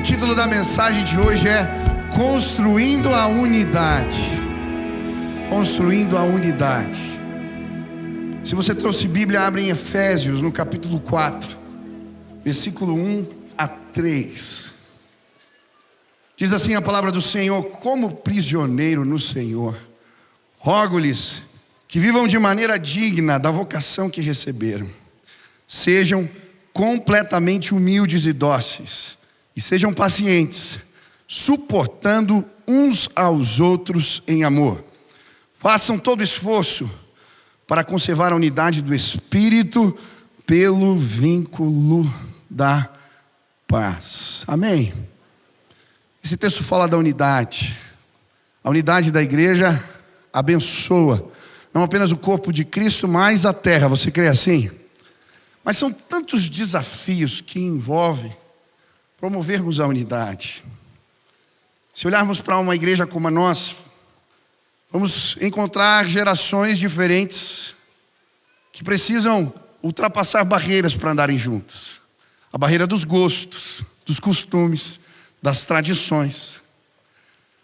O título da mensagem de hoje é Construindo a Unidade. Construindo a Unidade. Se você trouxe Bíblia, abre em Efésios, no capítulo 4, versículo 1 a 3. Diz assim a palavra do Senhor: como prisioneiro no Senhor, rogo-lhes que vivam de maneira digna da vocação que receberam. Sejam completamente humildes e dóceis, e sejam pacientes, suportando uns aos outros em amor. Façam todo esforço para conservar a unidade do Espírito pelo vínculo da paz. Amém? Esse texto fala da unidade. A unidade da igreja abençoa não apenas o corpo de Cristo, mas a terra. Você crê assim? Mas são tantos desafios que envolvem promovermos a unidade. Se olharmos para uma igreja como a nossa, vamos encontrar gerações diferentes que precisam ultrapassar barreiras para andarem juntas. A barreira dos gostos, dos costumes, das tradições.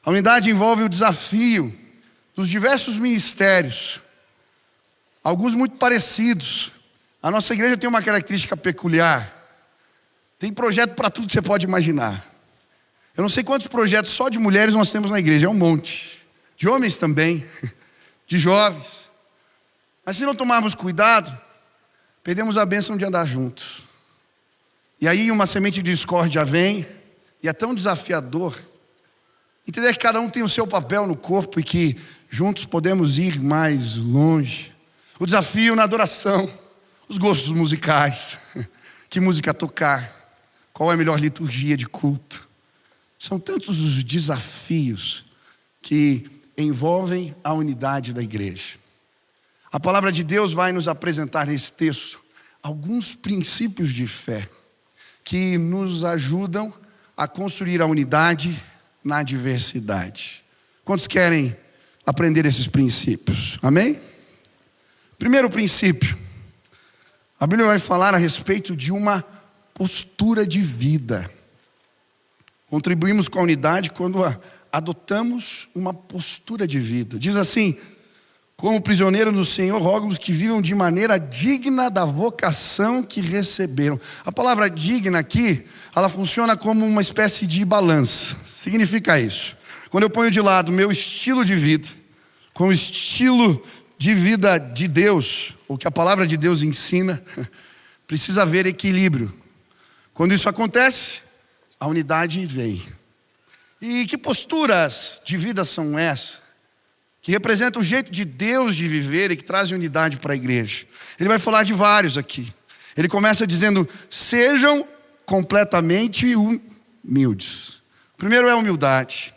A unidade envolve o desafio dos diversos ministérios, alguns muito parecidos. A nossa igreja tem uma característica peculiar. Tem projeto para tudo que você pode imaginar. Eu não sei quantos projetos só de mulheres nós temos na igreja, é um monte. De homens também, de jovens. Mas se não tomarmos cuidado, perdemos a bênção de andar juntos. E aí uma semente de discórdia vem, e é tão desafiador entender que cada um tem o seu papel no corpo e que juntos podemos ir mais longe. O desafio na adoração, os gostos musicais, que música tocar, qual é a melhor liturgia de culto. São tantos os desafios que envolvem a unidade da igreja. A palavra de Deus vai nos apresentar nesse texto alguns princípios de fé que nos ajudam a construir a unidade na diversidade. Quantos querem aprender esses princípios? Amém? Primeiro princípio, a Bíblia vai falar a respeito de uma postura de vida. Contribuímos com a unidade quando adotamos uma postura de vida. Diz assim: como prisioneiro no Senhor, rogo-lhes que vivam de maneira digna da vocação que receberam. A palavra digna aqui, ela funciona como uma espécie de balança. Significa isso: quando eu ponho de lado o meu estilo de vida com o estilo de vida de Deus, o que a palavra de Deus ensina, precisa haver equilíbrio. Quando isso acontece, a unidade vem. E que posturas de vida são essas? Que representam o jeito de Deus de viver e que trazem unidade para a igreja. Ele vai falar de vários aqui. Ele começa dizendo: sejam completamente humildes. Primeiro é a humildade.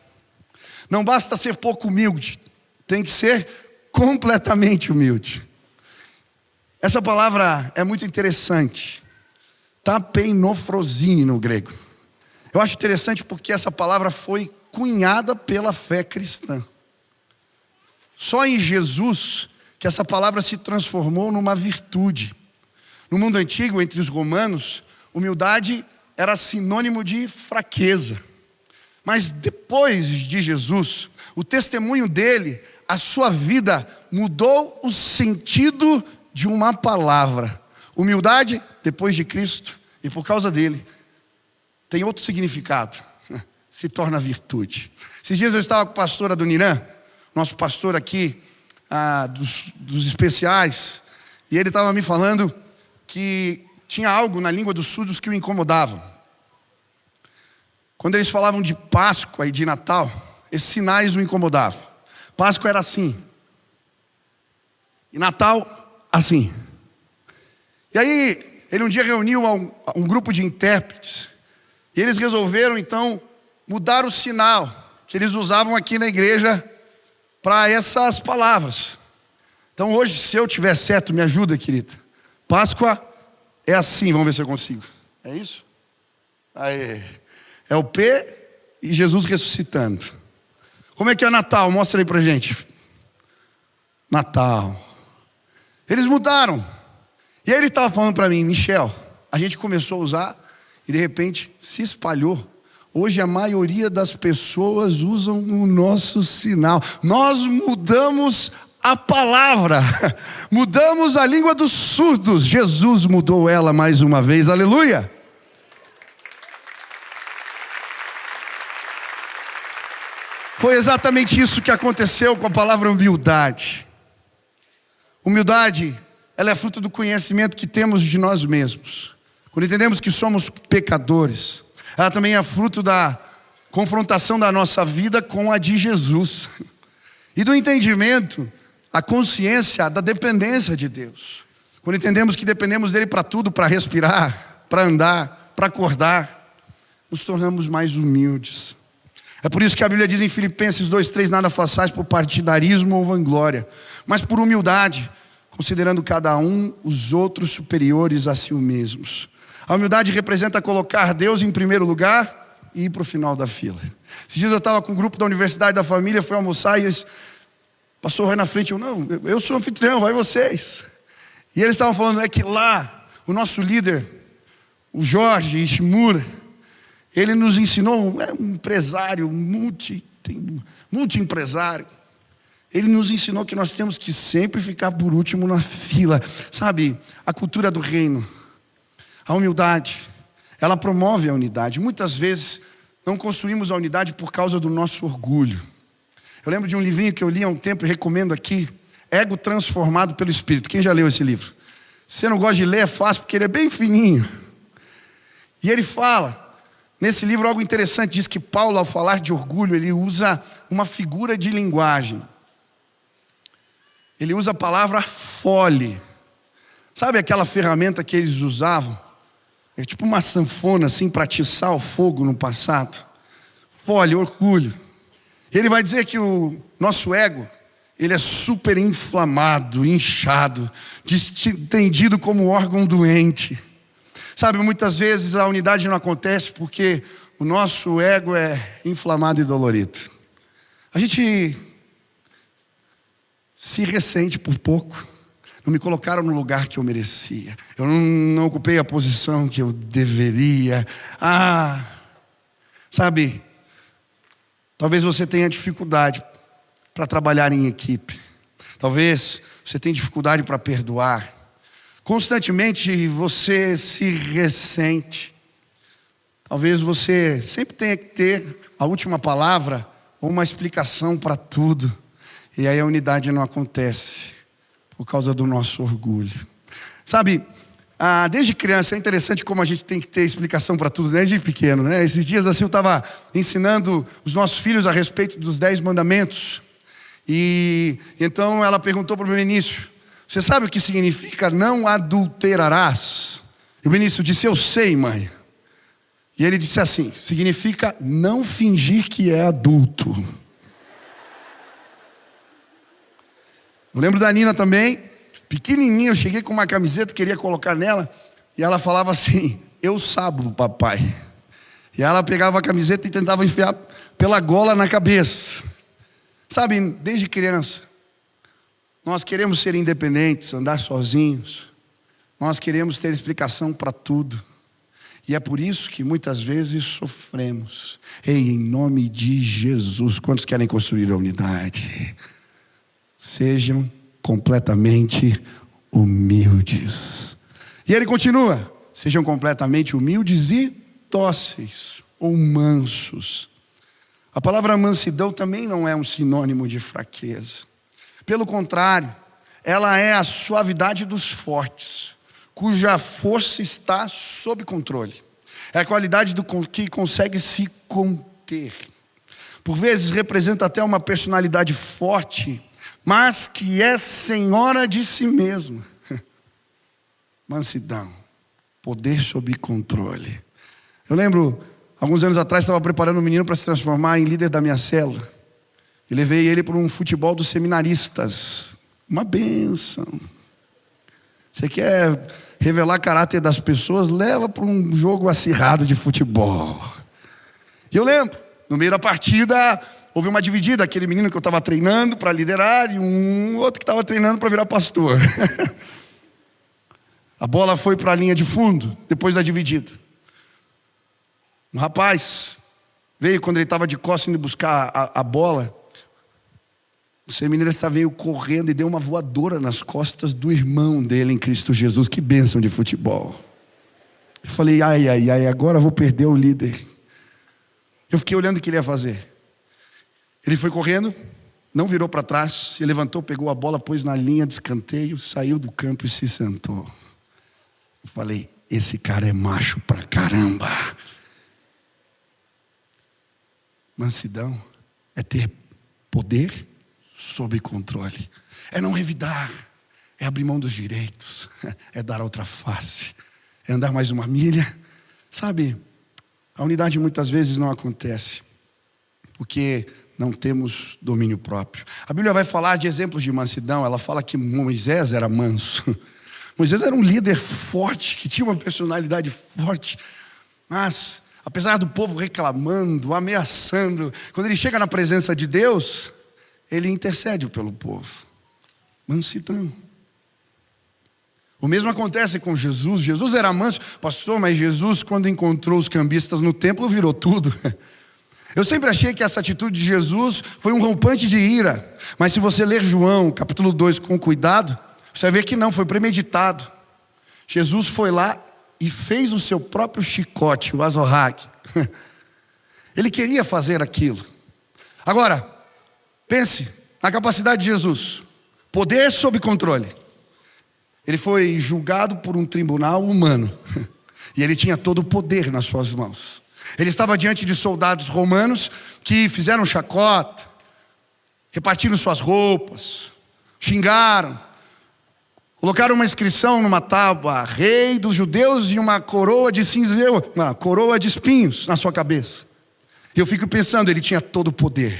Não basta ser pouco humilde, tem que ser completamente humilde. Essa palavra é muito interessante. Tapeinofrosine no grego. Eu acho interessante porque essa palavra foi cunhada pela fé cristã. Só em Jesus que essa palavra se transformou numa virtude. No mundo antigo, entre os romanos, humildade era sinônimo de fraqueza. Mas depois de Jesus, o testemunho dele, a sua vida mudou o sentido de uma palavra. Humildade, depois de Cristo, e por causa dele, tem outro significado. Se torna virtude. Esses dias eu estava com o pastor Adoniran, nosso pastor aqui, dos especiais, e ele estava me falando que tinha algo na língua dos surdos que o incomodava. Quando eles falavam de Páscoa e de Natal, esses sinais o incomodavam. Páscoa era assim, e Natal assim. E aí ele um dia reuniu um grupo de intérpretes, e eles resolveram então mudar o sinal que eles usavam aqui na igreja para essas palavras. Então hoje, se eu tiver certo, me ajuda, querida. Páscoa é assim, vamos ver se eu consigo. É isso? Aí, é o P e Jesus ressuscitando. Como é que é Natal? Mostra aí pra gente. Natal. Eles mudaram. E aí ele estava falando para mim: Michel, a gente começou a usar e de repente se espalhou Hoje a maioria das pessoas usam o nosso sinal. Nós mudamos a palavra, mudamos a língua dos surdos. Jesus mudou ela mais uma vez, aleluia. Foi exatamente isso que aconteceu com a palavra humildade. Humildade, ela é fruto do conhecimento que temos de nós mesmos. Quando entendemos que somos pecadores, ela também é fruto da confrontação da nossa vida com a de Jesus. E do entendimento, a consciência da dependência de Deus. Quando entendemos que dependemos dele para tudo, para respirar, para andar, para acordar, nos tornamos mais humildes. É por isso que a Bíblia diz em Filipenses 2:3, nada façais por partidarismo ou vanglória, mas por humildade, considerando cada um os outros superiores a si mesmos. A humildade representa colocar Deus em primeiro lugar e ir para o final da fila. Esses dias eu estava com um grupo da Universidade da Família, fui almoçar e eles, pastor, vai na frente, eu sou anfitrião, vai vocês. E eles estavam falando, é que lá, o nosso líder, o Jorge Ishimura, ele nos ensinou, é um empresário, multi-empresário. Ele nos ensinou que nós temos que sempre ficar por último na fila. Sabe, a cultura do reino, a humildade, ela promove a unidade. Muitas vezes não construímos a unidade por causa do nosso orgulho. Eu lembro de um livrinho que eu li há um tempo e recomendo aqui, Ego Transformado pelo Espírito. Quem já leu esse livro? Se você não gosta de ler, é fácil, porque ele é bem fininho. E ele fala... Nesse livro algo interessante, diz que Paulo, ao falar de orgulho, ele usa uma figura de linguagem. Ele usa a palavra fole. Sabe aquela ferramenta que eles usavam? É tipo uma sanfona assim para atiçar o fogo no passado. Fole, orgulho. Ele vai dizer que o nosso ego, ele é super inflamado, inchado, entendido como órgão doente. Sabe, muitas vezes a unidade não acontece porque o nosso ego é inflamado e dolorido. A gente se ressente por pouco. Não me colocaram no lugar que eu merecia. Eu não ocupei a posição que eu deveria. Sabe, talvez você tenha dificuldade para trabalhar em equipe. Talvez você tenha dificuldade para perdoar. Constantemente você se ressente. Talvez você sempre tenha que ter a última palavra ou uma explicação para tudo. E aí a unidade não acontece por causa do nosso orgulho. Sabe, desde criança é interessante como a gente tem que ter explicação para tudo, desde pequeno, né? Esses dias assim eu estava ensinando os nossos filhos a respeito dos 10 mandamentos. E então ela perguntou para o Benício, você sabe o que significa não adulterarás? E o Benício disse, eu sei, mãe. E ele disse assim, significa não fingir que é adulto. Eu lembro da Nina também, pequenininha, eu cheguei com uma camiseta, queria colocar nela, e ela falava assim, eu sabo, papai. E ela pegava a camiseta e tentava enfiar pela gola na cabeça. Sabe, desde criança, nós queremos ser independentes, andar sozinhos. Nós queremos ter explicação para tudo. E é por isso que muitas vezes sofremos. Ei, em nome de Jesus, quantos querem construir a unidade? Sejam completamente humildes. E ele continua, sejam completamente humildes e dóceis ou mansos. A palavra mansidão também não é um sinônimo de fraqueza. Pelo contrário, ela é a suavidade dos fortes, cuja força está sob controle. É a qualidade do que consegue se conter. Por vezes representa até uma personalidade forte, mas que é senhora de si mesma. Mansidão, poder sob controle. Eu lembro, alguns anos atrás, estava preparando um menino para se transformar em líder da minha célula. E levei ele para um futebol dos seminaristas. Uma bênção. Você quer revelar caráter das pessoas? Leva para um jogo acirrado de futebol. E eu lembro, no meio da partida, houve uma dividida. Aquele menino que eu estava treinando para liderar e um outro que estava treinando para virar pastor. A bola foi para a linha de fundo, depois da dividida. Um rapaz veio quando ele estava de costas indo buscar a bola. O seminarista veio correndo e deu uma voadora nas costas do irmão dele em Cristo Jesus. Que bênção de futebol. Eu falei, ai, agora eu vou perder o líder. Eu fiquei olhando o que ele ia fazer. Ele foi correndo, não virou para trás, se levantou, pegou a bola, pôs na linha de escanteio, saiu do campo e se sentou. Eu falei, esse cara é macho pra caramba. Mansidão é ter poder sob controle. É não revidar. É abrir mão dos direitos. É dar outra face. É andar mais uma milha. Sabe, a unidade muitas vezes não acontece porque não temos domínio próprio. A Bíblia vai falar de exemplos de mansidão. Ela fala que Moisés era manso. Moisés era um líder forte, que tinha uma personalidade forte. Mas, apesar do povo reclamando, ameaçando, quando ele chega na presença de Deus, ele intercede pelo povo. Mansidão. O mesmo acontece com Jesus. Jesus era manso, pastor, mas Jesus, quando encontrou os cambistas no templo, virou tudo. Eu sempre achei que essa atitude de Jesus foi um rompante de ira. Mas se você ler João, capítulo 2, com cuidado, você vai ver que não, foi premeditado. Jesus foi lá e fez o seu próprio chicote, o azorrague. Ele queria fazer aquilo. Agora, pense na capacidade de Jesus. Poder sob controle. Ele foi julgado por um tribunal humano. E ele tinha todo o poder nas suas mãos. Ele estava diante de soldados romanos que fizeram chacota, repartiram suas roupas, xingaram, colocaram uma inscrição numa tábua, rei dos judeus, e uma coroa de cinzeu, uma coroa de espinhos na sua cabeça. E eu fico pensando, ele tinha todo o poder,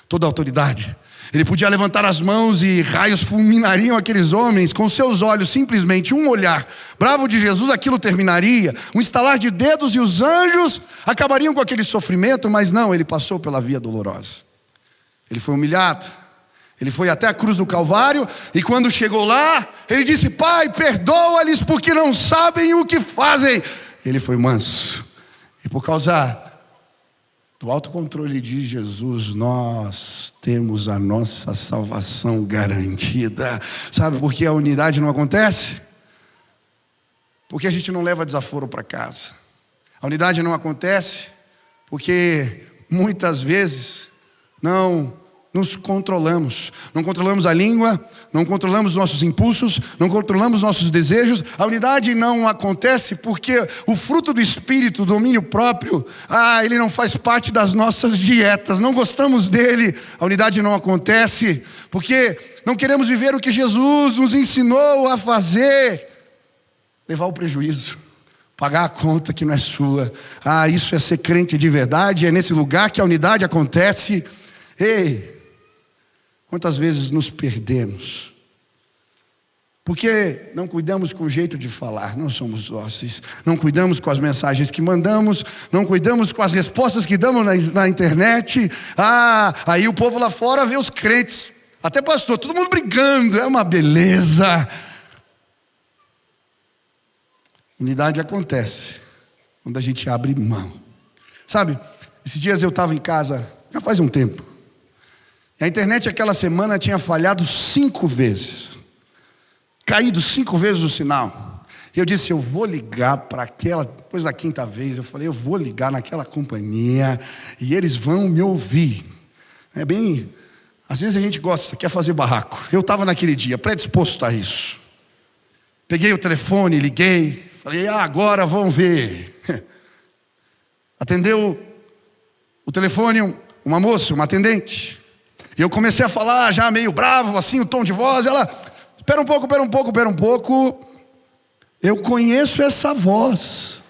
toda a autoridade. Ele podia levantar as mãos e raios fulminariam aqueles homens com seus olhos, simplesmente um olhar bravo de Jesus, aquilo terminaria. Um estalar de dedos e os anjos acabariam com aquele sofrimento, mas não, ele passou pela via dolorosa. Ele foi humilhado, ele foi até a cruz do Calvário, e quando chegou lá, ele disse, Pai, perdoa-lhes porque não sabem o que fazem. Ele foi manso, e por causa do autocontrole de Jesus, nós temos a nossa salvação garantida. Sabe por que a unidade não acontece? Porque a gente não leva desaforo para casa. A unidade não acontece porque muitas vezes não nos controlamos. Não controlamos a língua, não controlamos nossos impulsos, não controlamos nossos desejos. A unidade não acontece porque o fruto do Espírito, o domínio próprio, ele não faz parte das nossas dietas, não gostamos dele. A unidade não acontece porque não queremos viver o que Jesus nos ensinou a fazer. Levar o prejuízo, pagar a conta que não é sua. Isso é ser crente de verdade, é nesse lugar que a unidade acontece. Ei, quantas vezes nos perdemos? Porque não cuidamos com o jeito de falar, não somos dóceis. Não cuidamos com as mensagens que mandamos, não cuidamos com as respostas que damos na internet. Aí o povo lá fora vê os crentes, até pastor, todo mundo brigando, é uma beleza. Unidade acontece quando a gente abre mão. Sabe, esses dias eu estava em casa, já faz um tempo. A internet aquela semana tinha falhado 5 vezes. Caído 5 vezes o sinal. E eu disse, eu vou ligar para aquela... Depois da 5ª vez, eu falei, eu vou ligar naquela companhia e eles vão me ouvir. É bem... Às vezes a gente gosta, quer fazer barraco. Eu estava naquele dia, predisposto a isso. Peguei o telefone, liguei. Falei, agora vamos ver. Atendeu o telefone uma moça, uma atendente. E eu comecei a falar já meio bravo, assim, o tom de voz. Ela, espera um pouco. Eu conheço essa voz.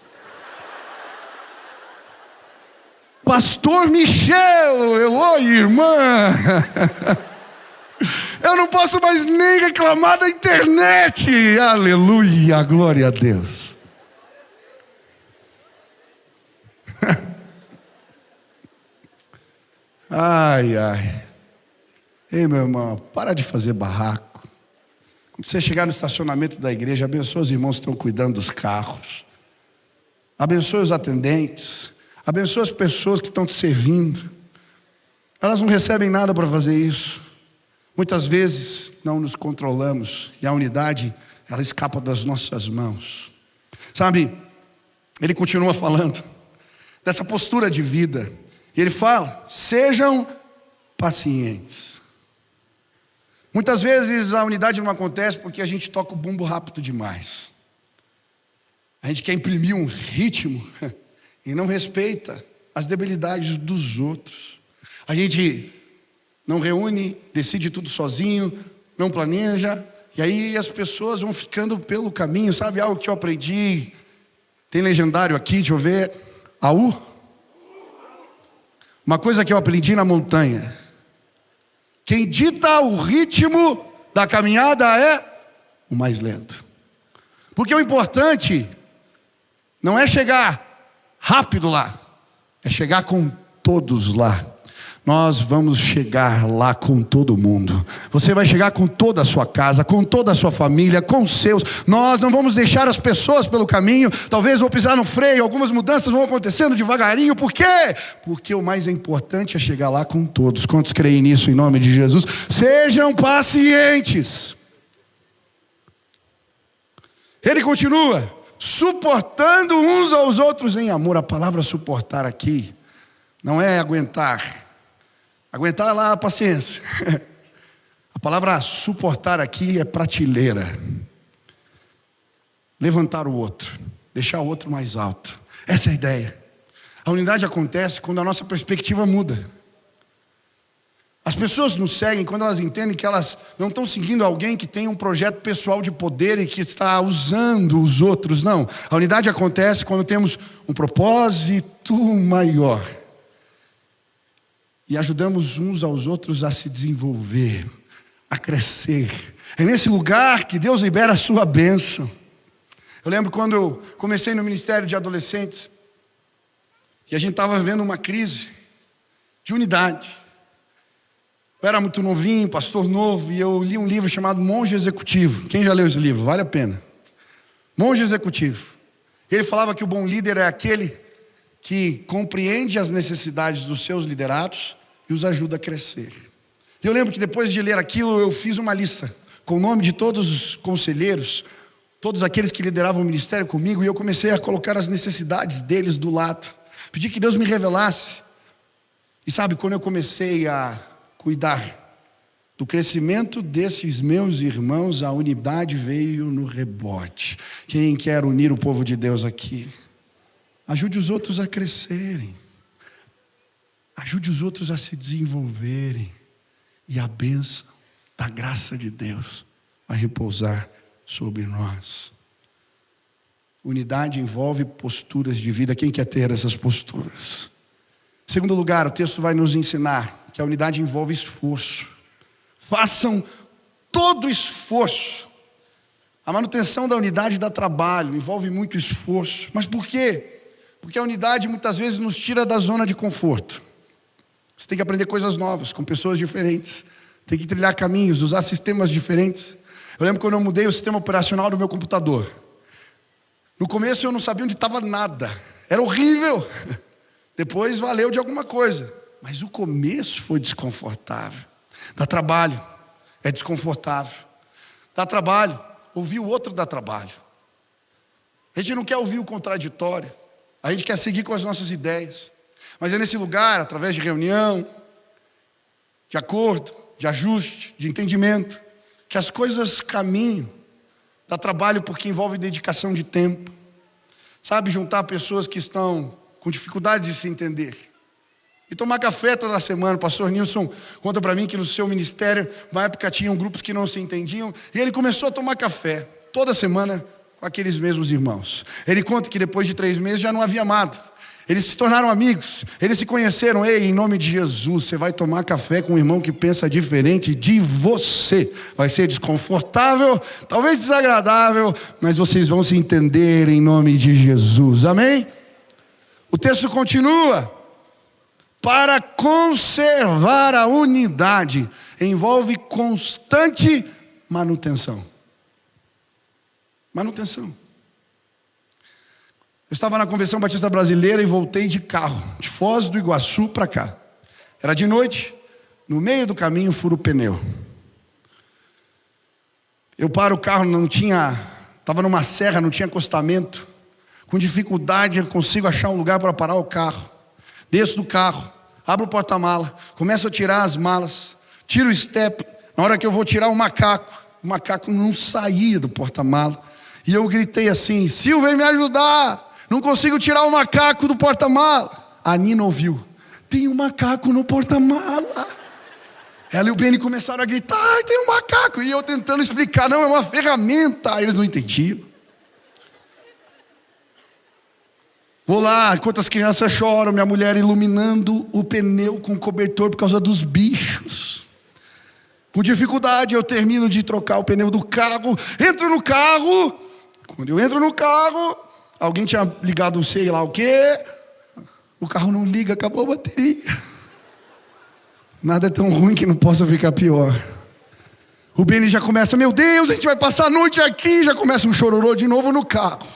Pastor Michel, oi irmã. Eu não posso mais nem reclamar da internet. Aleluia, glória a Deus. Ai. Ei, meu irmão, para de fazer barraco. Quando você chegar no estacionamento da igreja, abençoe os irmãos que estão cuidando dos carros. Abençoe os atendentes. Abençoa as pessoas que estão te servindo. Elas não recebem nada para fazer isso. Muitas vezes não nos controlamos e a unidade, ela escapa das nossas mãos. Sabe, ele continua falando dessa postura de vida. E ele fala: sejam pacientes. Muitas vezes a unidade não acontece porque a gente toca o bumbo rápido demais. A gente quer imprimir um ritmo e não respeita as debilidades dos outros. A gente não reúne, decide tudo sozinho, não planeja, e aí as pessoas vão ficando pelo caminho. Sabe algo que eu aprendi? Tem legendário aqui, deixa eu ver. AU? Uma coisa que eu aprendi na montanha: quem dita o ritmo da caminhada é o mais lento. Porque o importante não é chegar rápido lá, é chegar com todos lá. Nós vamos chegar lá com todo mundo. Você vai chegar com toda a sua casa, com toda a sua família, com os seus. Nós não vamos deixar as pessoas pelo caminho. Talvez vou pisar no freio, algumas mudanças vão acontecendo devagarinho. Por quê? Porque o mais importante é chegar lá com todos. Quantos creem nisso em nome de Jesus? Sejam pacientes. Ele continua: suportando uns aos outros em amor. A palavra suportar aqui não é aguentar. Aguentar lá a paciência. A palavra suportar aqui é prateleira. Levantar o outro, deixar o outro mais alto. Essa é a ideia. A unidade acontece quando a nossa perspectiva muda. As pessoas nos seguem quando elas entendem que elas não estão seguindo alguém que tem um projeto pessoal de poder e que está usando os outros. Não. A unidade acontece quando temos um propósito maior. E ajudamos uns aos outros a se desenvolver, a crescer. É nesse lugar que Deus libera a sua bênção. Eu lembro quando eu comecei no ministério de adolescentes, e a gente estava vivendo uma crise de unidade. Eu era muito novinho, pastor novo, e eu li um livro chamado Monge Executivo. Quem já leu esse livro? Vale a pena. Monge Executivo. Ele falava que o bom líder é aquele que compreende as necessidades dos seus liderados e os ajuda a crescer. E eu lembro que depois de ler aquilo, eu fiz uma lista com o nome de todos os conselheiros, todos aqueles que lideravam o ministério comigo, e eu comecei a colocar as necessidades deles do lado. Pedi que Deus me revelasse. E sabe, quando eu comecei a cuidar do crescimento desses meus irmãos, a unidade veio no rebote. Quem quer unir o povo de Deus aqui? Ajude os outros a crescerem. Ajude os outros a se desenvolverem. E a bênção da graça de Deus vai repousar sobre nós. Unidade envolve posturas de vida. Quem quer ter essas posturas? Em segundo lugar, o texto vai nos ensinar que a unidade envolve esforço. Façam todo esforço. A manutenção da unidade dá trabalho, envolve muito esforço. Mas por quê? Porque a unidade muitas vezes nos tira da zona de conforto. Você tem que aprender coisas novas, com pessoas diferentes. Tem que trilhar caminhos, usar sistemas diferentes. Eu lembro quando eu mudei o sistema operacional do meu computador. No começo eu não sabia onde estava nada. Era horrível. Depois valeu de alguma coisa. Mas o começo foi desconfortável. Dá trabalho. É desconfortável. Dá trabalho. Ouvir o outro dá trabalho. A gente não quer ouvir o contraditório. A gente quer seguir com as nossas ideias. Mas é nesse lugar, através de reunião, de acordo, de ajuste, de entendimento, que as coisas caminham. Dá trabalho porque envolve dedicação de tempo. Sabe, juntar pessoas que estão com dificuldade de se entender. E tomar café toda semana. O pastor Nilson conta para mim que no seu ministério, na época tinham grupos que não se entendiam. E ele começou a tomar café toda semana com aqueles mesmos irmãos. Ele conta que depois de 3 meses já não havia amado. Eles se tornaram amigos, eles se conheceram. Ei, em nome de Jesus, você vai tomar café com um irmão que pensa diferente de você. Vai ser desconfortável, talvez desagradável, mas vocês vão se entender em nome de Jesus, amém? O texto continua. Para conservar a unidade, envolve constante manutenção. Manutenção. Eu estava na Convenção Batista Brasileira e voltei de carro, de Foz do Iguaçu para cá. Era de noite, no meio do caminho furo o pneu. Eu paro o carro, estava numa serra, não tinha acostamento. Com dificuldade eu consigo achar um lugar para parar o carro. Desço do carro, abro o porta-mala, começo a tirar as malas, tiro o step. Na hora que eu vou tirar o macaco não saía do porta-mala. E eu gritei assim: Silvio, vem me ajudar, não consigo tirar o macaco do porta-mala. A Nina ouviu: tem um macaco no porta-mala. Ela e o Benny começaram a gritar: ai, tem um macaco. E eu tentando explicar: não, é uma ferramenta. Eles não entendiam. Vou lá, enquanto as crianças choram, minha mulher iluminando o pneu com cobertor por causa dos bichos. Com dificuldade eu termino de trocar o pneu do carro, entro no carro. Quando eu entro no carro, alguém tinha ligado sei lá o quê. O carro não liga, acabou a bateria. Nada é tão ruim que não possa ficar pior. O Benny já começa: meu Deus, a gente vai passar a noite aqui. Já começa um chororô de novo no carro.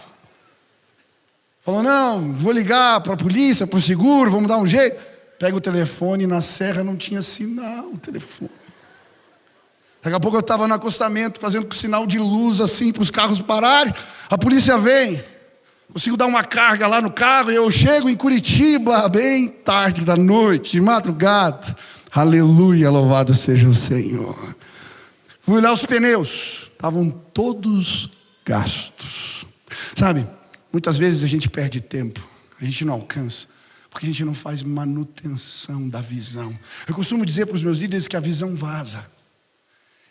Falou: não, vou ligar para a polícia, para o seguro, vamos dar um jeito. Pega o telefone, na serra não tinha sinal o telefone. Daqui a pouco eu estava no acostamento, fazendo sinal de luz assim para os carros pararem. A polícia vem, consigo dar uma carga lá no carro e eu chego em Curitiba bem tarde da noite, de madrugada. Aleluia, louvado seja o Senhor. Fui olhar os pneus, estavam todos gastos. Sabe, muitas vezes a gente perde tempo, a gente não alcança, porque a gente não faz manutenção da visão. Eu costumo dizer para os meus líderes que a visão vaza.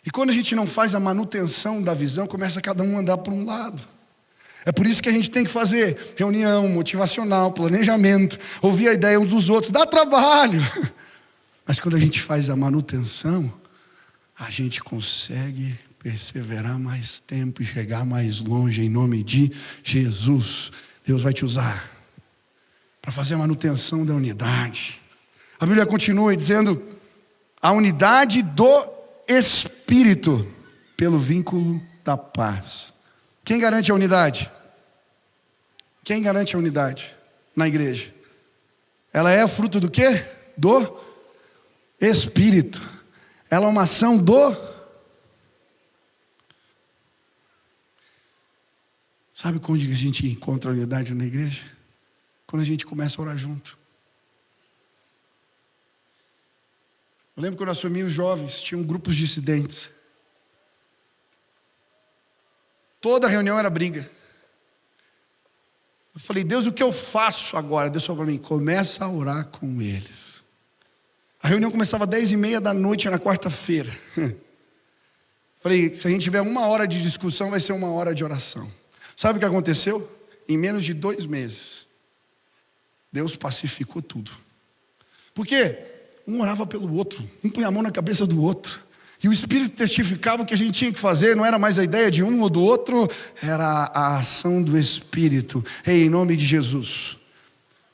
E quando a gente não faz a manutenção da visão, começa cada um a andar por um lado. É por isso que a gente tem que fazer reunião motivacional, planejamento, ouvir a ideia uns dos outros, dá trabalho. Mas quando a gente faz a manutenção, a gente consegue perseverar mais tempo e chegar mais longe em nome de Jesus. Deus vai te usar para fazer a manutenção da unidade. A Bíblia continua dizendo: a unidade do Espírito pelo vínculo da paz. Quem garante a unidade? Quem garante a unidade na igreja? Ela é fruto do quê? Do Espírito. Ela é uma ação do... Sabe onde a gente encontra a unidade na igreja? Quando a gente começa a orar junto. Eu lembro quando eu assumi os jovens, tinham grupos dissidentes. Toda reunião era briga. Eu falei: Deus, o que eu faço agora? Deus falou para mim: começa a orar com eles. A reunião começava às 10h30 da noite na quarta-feira. Falei: se a gente tiver 1 hora de discussão, vai ser 1 hora de oração. Sabe o que aconteceu? Em menos de 2 meses, Deus pacificou tudo. Por quê? Um orava pelo outro, um punha a mão na cabeça do outro. E o Espírito testificava o que a gente tinha que fazer. Não era mais a ideia de um ou do outro, era a ação do Espírito. Ei, em nome de Jesus,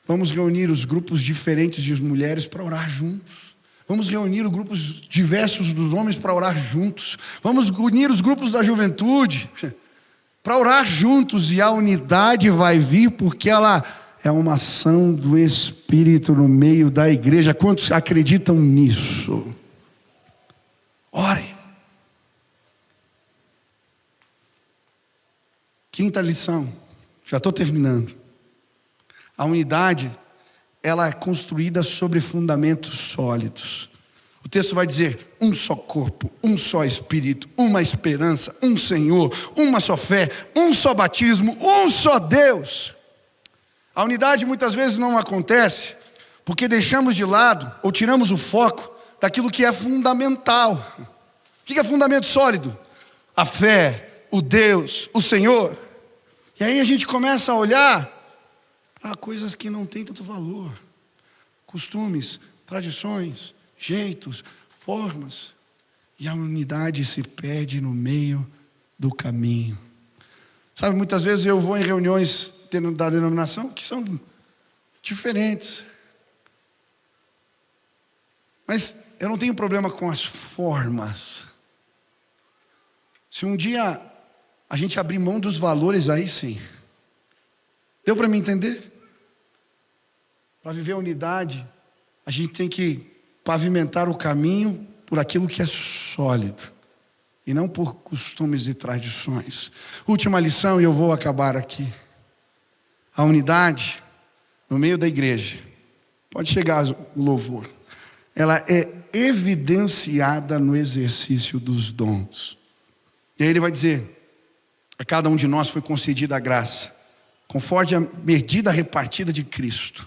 vamos reunir os grupos diferentes de mulheres para orar juntos. Vamos reunir os grupos diversos dos homens para orar juntos. Vamos unir os grupos da juventude para orar juntos. E a unidade vai vir porque ela é uma ação do Espírito no meio da igreja. Quantos acreditam nisso? Ore. Quinta lição, já estou terminando. A unidade, ela é construída sobre fundamentos sólidos. O texto vai dizer: um só corpo, um só Espírito, uma esperança, um Senhor, uma só fé, um só batismo, um só Deus. A unidade muitas vezes não acontece porque deixamos de lado ou tiramos o foco daquilo que é fundamental. O que é fundamento sólido? A fé, o Deus, o Senhor. E aí a gente começa a olhar para coisas que não têm tanto valor. Costumes, tradições, jeitos, formas. E a unidade se perde no meio do caminho. Sabe, muitas vezes eu vou em reuniões da denominação que são diferentes. Mas eu não tenho problema com as formas. Se um dia a gente abrir mão dos valores, aí sim. Deu para me entender? Para viver a unidade, a gente tem que pavimentar o caminho por aquilo que é sólido, e não por costumes e tradições. Última lição, e eu vou acabar aqui. A unidade no meio da igreja, pode chegar o louvor, ela é evidenciada no exercício dos dons. E aí ele vai dizer: a cada um de nós foi concedida a graça, conforme a medida repartida de Cristo.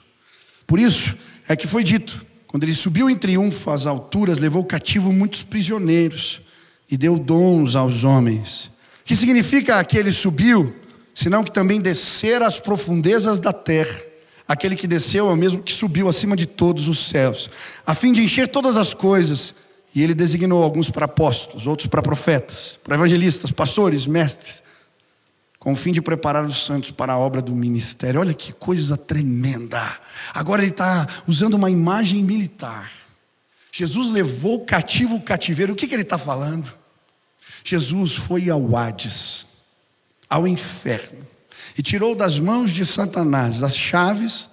Por isso é que foi dito: quando ele subiu em triunfo às alturas, levou cativo muitos prisioneiros e deu dons aos homens. O que significa que ele subiu? Senão que também descer às profundezas da terra. Aquele que desceu é o mesmo que subiu acima de todos os céus, a fim de encher todas as coisas. E ele designou alguns para apóstolos, outros para profetas, para evangelistas, pastores, mestres, com o fim de preparar os santos para a obra do ministério. Olha que coisa tremenda. Agora ele está usando uma imagem militar. Jesus levou cativo o cativeiro. O que ele está falando? Jesus foi ao Hades, ao inferno, e tirou das mãos de Satanás as chaves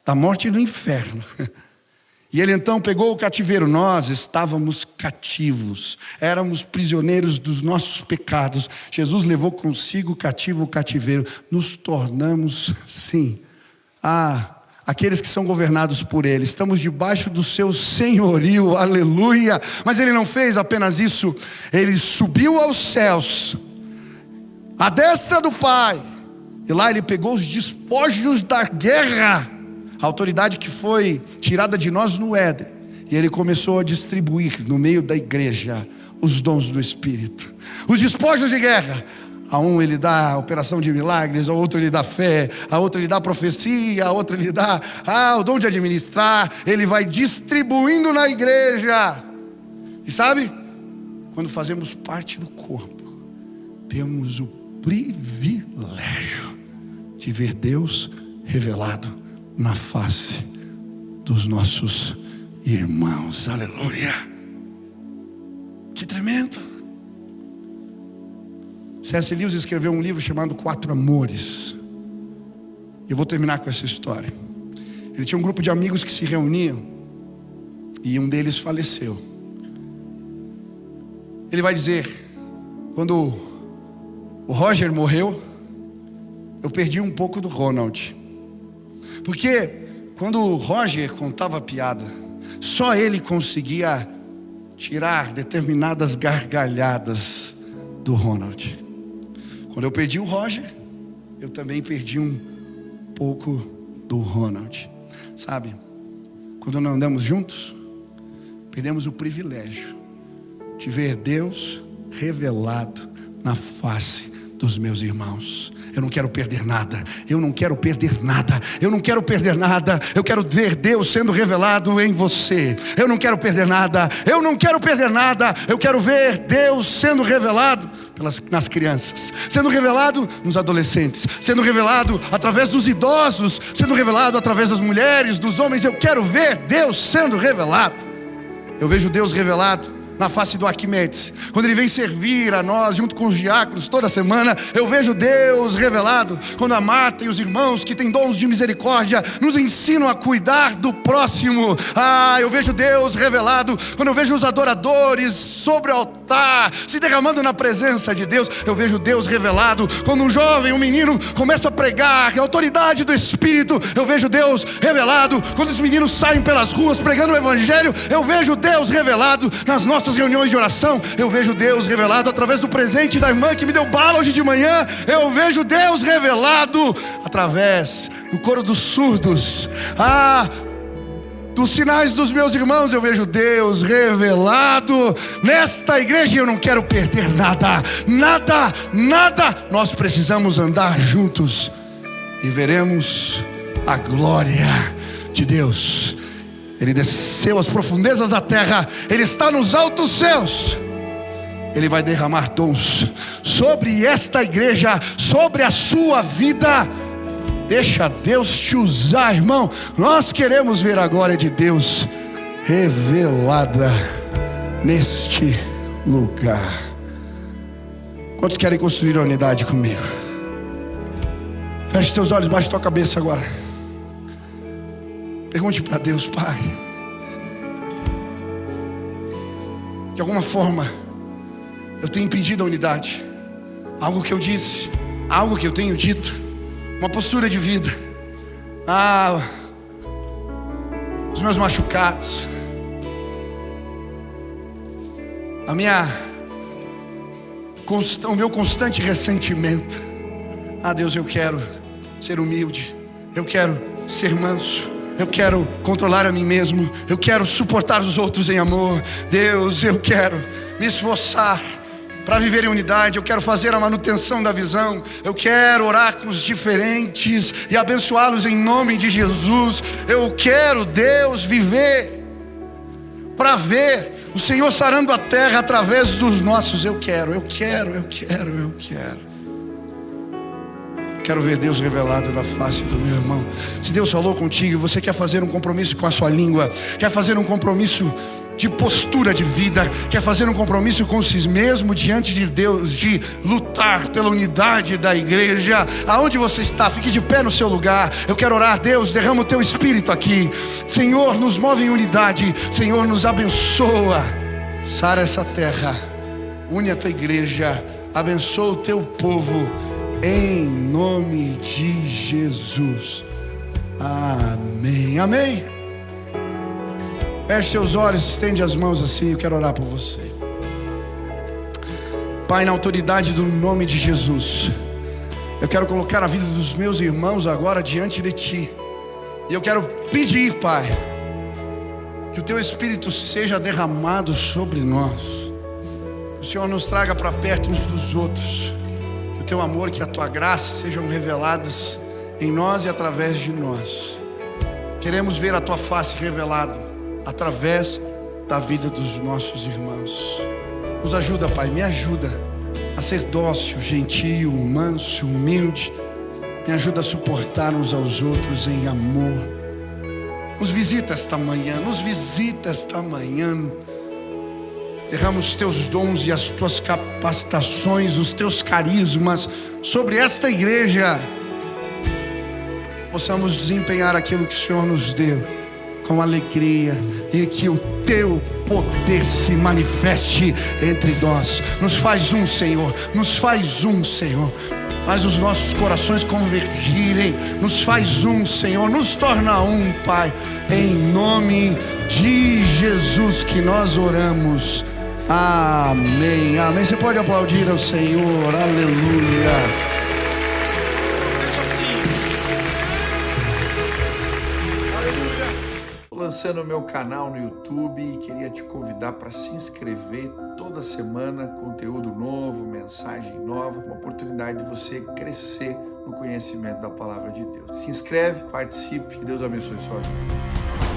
da morte e do inferno. E ele então pegou o cativeiro. Nós estávamos cativos, éramos prisioneiros dos nossos pecados. Jesus levou consigo cativo o cativeiro. Nos tornamos, sim, aqueles que são governados por ele. Estamos debaixo do seu senhorio, aleluia. Mas ele não fez apenas isso. Ele subiu aos céus, à destra do Pai, e lá ele pegou os despojos da guerra, a autoridade que foi tirada de nós no Éden, e ele começou a distribuir no meio da igreja os dons do Espírito, os despojos de guerra. A um ele dá a operação de milagres, a outro ele dá fé, a outro ele dá profecia, a outro ele dá o dom de administrar. Ele vai distribuindo na igreja. E sabe, quando fazemos parte do corpo, temos o privilégio de ver Deus revelado na face dos nossos irmãos. Aleluia. Que tremendo. C.S. Lewis escreveu um livro chamado Quatro Amores. Eu vou terminar com essa história. Ele tinha um grupo de amigos que se reuniam, e um deles faleceu. Ele vai dizer: quando o Roger morreu, eu perdi um pouco do Ronald. Porque quando o Roger contava piada, só ele conseguia tirar determinadas gargalhadas do Ronald. Quando eu perdi o Roger, eu também perdi um pouco do Ronald. Sabe, quando não andamos juntos, perdemos o privilégio de ver Deus revelado na face dos meus irmãos. Eu não quero perder nada, eu não quero perder nada, eu não quero perder nada. Eu quero ver Deus sendo revelado em você. Eu não quero perder nada, eu não quero perder nada. Eu quero ver Deus sendo revelado nas crianças, sendo revelado nos adolescentes, sendo revelado através dos idosos, sendo revelado através das mulheres, dos homens. Eu quero ver Deus sendo revelado. Eu vejo Deus revelado na face do Arquimedes, quando ele vem servir a nós junto com os diáconos toda semana. Eu vejo Deus revelado quando a Marta e os irmãos que têm dons de misericórdia nos ensinam a cuidar do próximo. Eu vejo Deus revelado quando eu vejo os adoradores sobre o altar se derramando na presença de Deus. Eu vejo Deus revelado quando um jovem, um menino começa a pregar a autoridade do Espírito. Eu vejo Deus revelado quando os meninos saem pelas ruas pregando o Evangelho. Eu vejo Deus revelado nas nossas reuniões de oração. Eu vejo Deus revelado através do presente da irmã que me deu bala hoje de manhã. Eu vejo Deus revelado através do coro dos surdos, dos sinais dos meus irmãos. Eu vejo Deus revelado nesta igreja, e eu não quero perder nada, nada, nada. Nós precisamos andar juntos e veremos a glória de Deus. Ele desceu às profundezas da terra, ele está nos altos céus. Ele vai derramar dons sobre esta igreja, sobre a sua vida. Deixa Deus te usar, irmão. Nós queremos ver a glória de Deus revelada neste lugar. Quantos querem construir a unidade comigo? Feche teus olhos, baixe tua cabeça agora. Pergunte para Deus: Pai, de alguma forma eu tenho impedido a unidade. Algo que eu disse, algo que eu tenho dito, uma postura de vida, os meus machucados, o meu constante ressentimento. Deus, eu quero ser humilde, eu quero ser manso, eu quero controlar a mim mesmo, eu quero suportar os outros em amor. Deus, eu quero me esforçar para viver em unidade, eu quero fazer a manutenção da visão, eu quero orar com os diferentes e abençoá-los em nome de Jesus. Eu quero, Deus, viver para ver o Senhor sarando a terra através dos nossos. Eu quero. Quero ver Deus revelado na face do meu irmão. Se Deus falou contigo, você quer fazer um compromisso com a sua língua, quer fazer um compromisso de postura de vida, quer fazer um compromisso com si mesmo diante de Deus, de lutar pela unidade da igreja, aonde você está, fique de pé no seu lugar. Eu quero orar. Deus, derrama o teu espírito aqui. Senhor, nos move em unidade. Senhor, nos abençoa. Sara essa terra, une a tua igreja, abençoa o teu povo, em nome de Jesus. Amém, amém. Feche seus olhos, estende as mãos assim, eu quero orar por você. Pai, na autoridade do nome de Jesus, eu quero colocar a vida dos meus irmãos agora diante de Ti. E eu quero pedir, Pai, que o Teu Espírito seja derramado sobre nós. O Senhor nos traga para perto uns dos outros. Que o Teu amor, que a Tua graça sejam reveladas em nós e através de nós. Queremos ver a Tua face revelada através da vida dos nossos irmãos. Nos ajuda, Pai, me ajuda a ser dócil, gentil, manso, humilde. Me ajuda a suportar uns aos outros em amor. Nos visita esta manhã, Derrama os teus dons e as tuas capacitações, os teus carismas sobre esta igreja. Possamos desempenhar aquilo que o Senhor nos deu com alegria, e que o teu poder se manifeste entre nós. Nos faz um, Senhor. Faz os nossos corações convergirem. Nos faz um, Senhor. Nos torna um, Pai. Em nome de Jesus que nós oramos. Amém, amém. Você pode aplaudir ao Senhor. Aleluia. Lançando o meu canal no YouTube e queria te convidar para se inscrever. Toda semana conteúdo novo, mensagem nova, uma oportunidade de você crescer no conhecimento da palavra de Deus. Se inscreve, participe, que Deus abençoe sua vida.